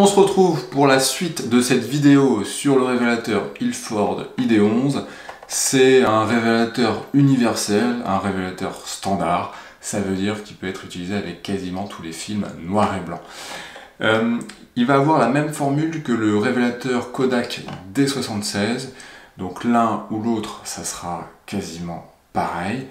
On se retrouve pour la suite de cette vidéo sur le révélateur Ilford ID11. C'est un révélateur universel, un révélateur standard. Ça veut dire qu'il peut être utilisé avec quasiment tous les films noir et blanc. Il va avoir la même formule que le révélateur Kodak D76. Donc l'un ou l'autre, ça sera quasiment pareil.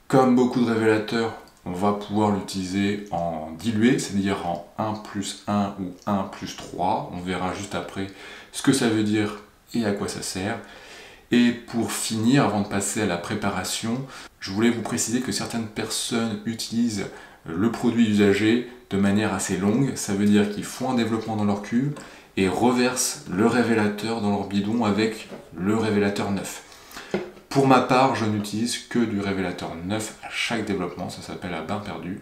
Comme beaucoup de révélateurs, on va pouvoir l'utiliser en dilué, c'est-à-dire en 1+1 ou 1+3. On verra juste après ce que ça veut dire et à quoi ça sert. Et pour finir, avant de passer à la préparation, je voulais vous préciser que certaines personnes utilisent le produit usagé de manière assez longue. Ça veut dire qu'ils font un développement dans leur cube et reversent le révélateur dans leur bidon avec le révélateur neuf. Pour ma part, je n'utilise que du révélateur neuf à chaque développement, ça s'appelle à bain perdu.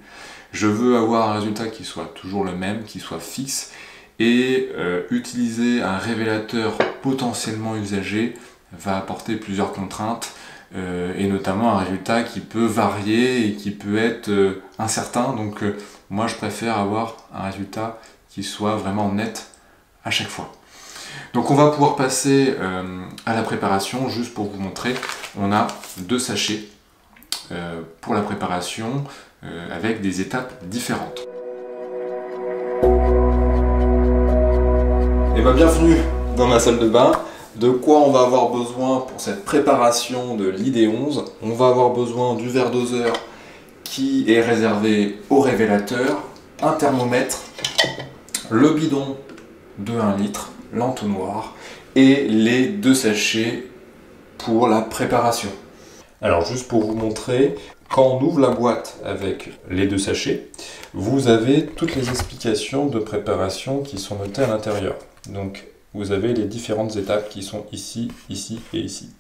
Je veux avoir un résultat qui soit toujours le même, qui soit fixe, et utiliser un révélateur potentiellement usagé va apporter plusieurs contraintes, et notamment un résultat qui peut varier et qui peut être incertain. Donc moi je préfère avoir un résultat qui soit vraiment net à chaque fois. Donc on va pouvoir passer à la préparation. Juste pour vous montrer, on a 2 sachets pour la préparation avec des étapes différentes. Et bien bienvenue dans ma salle de bain. De quoi on va avoir besoin pour cette préparation de l'ID11? On va avoir besoin du verre doseur qui est réservé au révélateur, un thermomètre, le bidon de 1 litre, l'entonnoir et les 2 sachets pour la préparation. Alors juste pour vous montrer, quand on ouvre la boîte avec les 2 sachets, vous avez toutes les explications de préparation qui sont notées à l'intérieur. Donc vous avez les différentes étapes qui sont ici, ici et ici.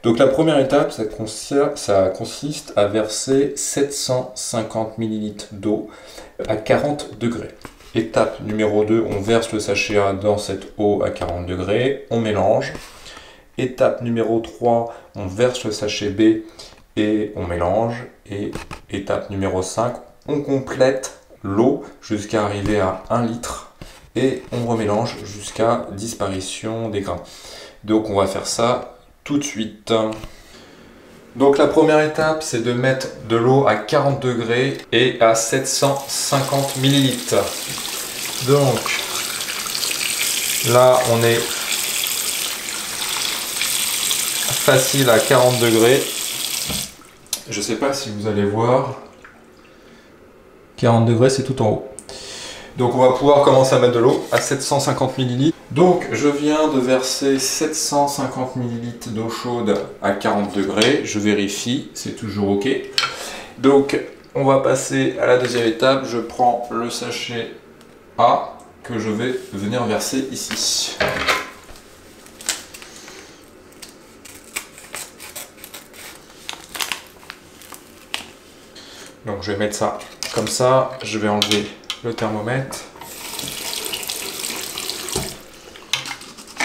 Donc la première étape, ça consiste à verser 750 ml d'eau à 40 degrés. Étape numéro 2, on verse le sachet A dans cette eau à 40 degrés, on mélange. Étape numéro 3, on verse le sachet B et on mélange. Et étape numéro 5, on complète l'eau jusqu'à arriver à 1 litre et on remélange jusqu'à disparition des grains. Donc on va faire ça tout de suite. Donc la première étape, c'est de mettre de l'eau à 40 degrés et à 750 ml. Donc là, on est facile à 40 degrés. Je ne sais pas si vous allez voir. 40 degrés, c'est tout en haut. Donc on va pouvoir commencer à mettre de l'eau à 750 ml. Donc je viens de verser 750 ml d'eau chaude à 40 degrés. Je vérifie, c'est toujours OK. Donc on va passer à la deuxième étape. Je prends le sachet A que je vais venir verser ici. Donc je vais mettre ça comme ça. Je vais enlever le thermomètre.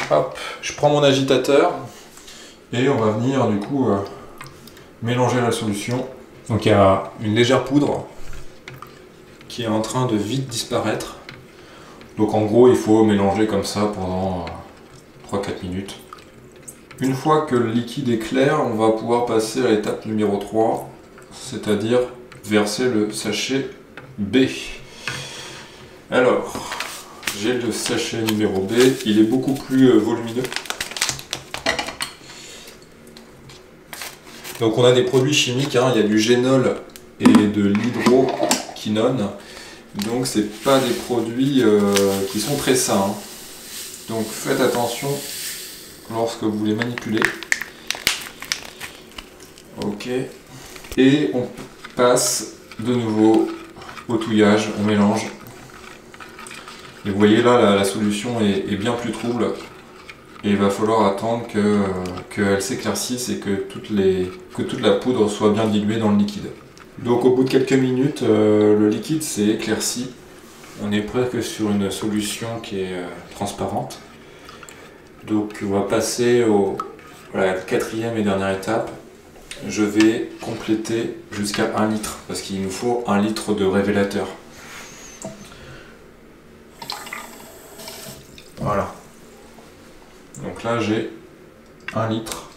Hop, je prends mon agitateur et on va venir du coup mélanger la solution. Donc il y a une légère poudre qui est en train de vite disparaître. Donc en gros il faut mélanger comme ça pendant 3-4 minutes. Une fois que le liquide est clair, on va pouvoir passer à l'étape numéro 3, c'est-à-dire verser le sachet B. Alors, j'ai le sachet numéro B, il est beaucoup plus volumineux. Donc on a des produits chimiques, hein, il y a du génol et de l'hydroquinone. Donc c'est pas des produits qui sont très sains. Donc faites attention lorsque vous les manipulez. Ok. Et on passe de nouveau au touillage, on mélange. Et vous voyez là, la solution est bien plus trouble. Et il va falloir attendre qu'elle s'éclaircisse et que toute la poudre soit bien diluée dans le liquide. Donc au bout de quelques minutes, le liquide s'est éclairci. On est presque sur une solution qui est transparente. Donc on va passer à la 4e et dernière étape. Je vais compléter jusqu'à 1 litre parce qu'il nous faut 1 litre de révélateur. Voilà. Donc là j'ai 1 litre.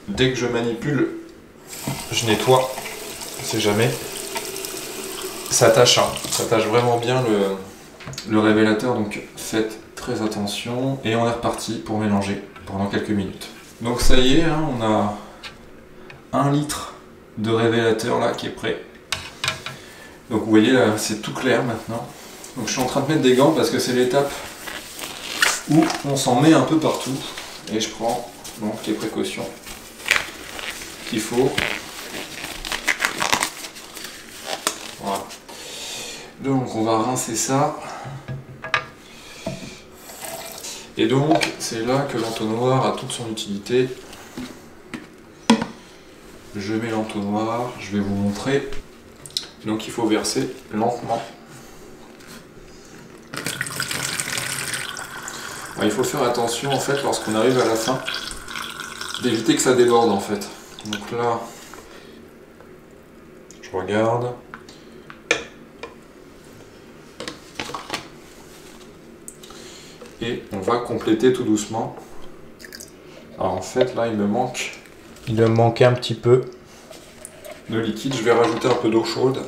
Dès que je manipule, je nettoie, on sait jamais. Ça tâche, hein. Ça tâche vraiment bien le révélateur, donc faites très attention. Et on est reparti pour mélanger pendant quelques minutes. Donc ça y est, hein, on a 1 litre de révélateur là qui est prêt. Donc vous voyez là, c'est tout clair maintenant. Donc je suis en train de mettre des gants parce que c'est l'étape où on s'en met un peu partout. Et je prends donc les précautions qu'il faut. Voilà. Donc on va rincer ça. Et donc c'est là que l'entonnoir a toute son utilité. Je mets l'entonnoir, je vais vous montrer. Donc il faut verser lentement. Alors, il faut faire attention en fait lorsqu'on arrive à la fin d'éviter que ça déborde en fait. Donc là, je regarde. Et on va compléter tout doucement. Alors en fait là il me manque un petit peu de liquide. Je vais rajouter un peu d'eau chaude.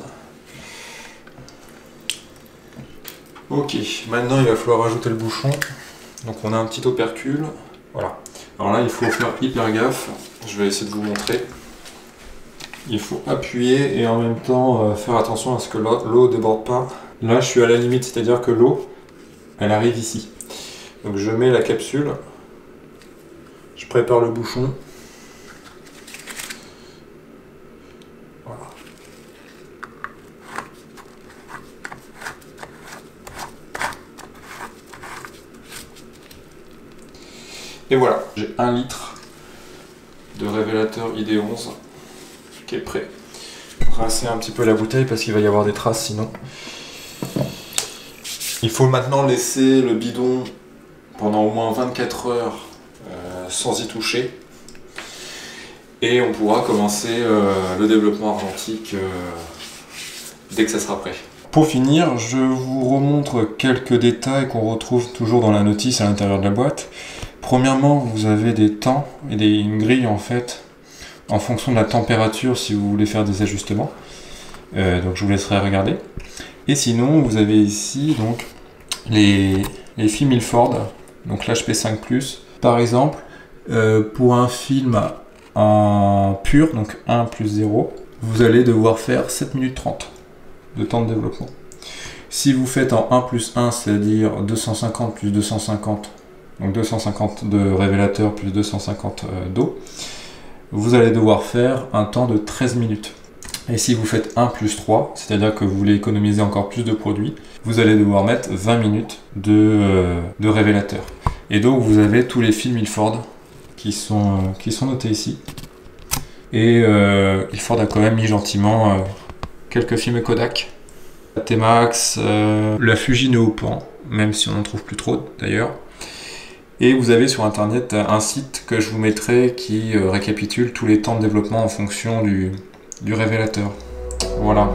Ok, maintenant il va falloir rajouter le bouchon. Donc on a un petit opercule. Voilà. Alors là il faut faire hyper gaffe. Je vais essayer de vous montrer. Il faut appuyer et en même temps faire attention à ce que l'eau ne déborde pas. Là je suis à la limite, c'est-à-dire que l'eau elle arrive ici. Donc je mets la capsule, je prépare le bouchon. Voilà. Et voilà, j'ai 1 litre de révélateur ID11 qui est prêt. Rincer un petit peu la bouteille parce qu'il va y avoir des traces sinon. Il faut maintenant laisser le bidon pendant au moins 24 heures sans y toucher. Et on pourra commencer le développement argentique dès que ça sera prêt. Pour finir, je vous remontre quelques détails qu'on retrouve toujours dans la notice à l'intérieur de la boîte. Premièrement, vous avez des temps et une grille en fait en fonction de la température si vous voulez faire des ajustements. Donc je vous laisserai regarder. Et sinon, vous avez ici donc les films Ilford, donc l'HP5+. Par exemple, pour un film en pur, donc 1 plus 0, vous allez devoir faire 7 minutes 30 de temps de développement. Si vous faites en 1 plus 1, c'est-à-dire 250 plus 250, donc 250 de révélateur plus 250 d'eau, vous allez devoir faire un temps de 13 minutes. Et si vous faites 1 plus 3, c'est-à-dire que vous voulez économiser encore plus de produits, vous allez devoir mettre 20 minutes de révélateur. Et donc vous avez tous les films Ilford qui sont notés ici. Et Ilford a quand même mis gentiment quelques films Kodak. La T-Max, la Fuji Neopan, même si on n'en trouve plus trop d'ailleurs. Et vous avez sur internet un site que je vous mettrai qui récapitule tous les temps de développement en fonction du révélateur. Voilà.